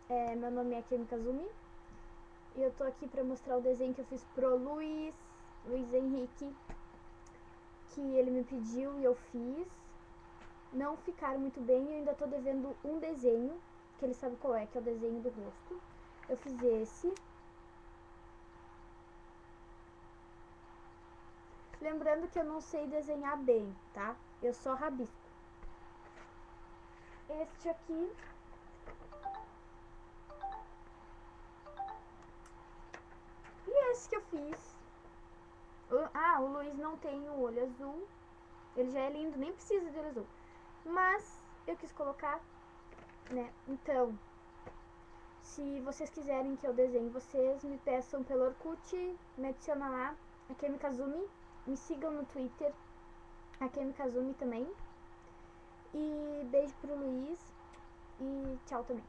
Meu nome é Kemi Kazumi e eu tô aqui pra mostrar o desenho que eu fiz pro Luiz Henrique, que ele me pediu e eu fiz. Não ficaram muito bem, eu ainda tô devendo um desenho, que ele sabe qual é, que é o desenho do rosto. Eu fiz esse. Lembrando que eu não sei desenhar bem, tá? Eu só rabisco. Este aqui e esse que eu fiz. O Luiz não tem o olho azul. Ele já é lindo, nem precisa de olho azul. Mas eu quis colocar, né? Então, se vocês quiserem que eu desenhe, vocês me peçam pelo Orkut, me adiciona lá, a Kemi Kazumi. Me sigam no Twitter, a Kemi Kazumi também. E beijo pro Luiz e tchau também.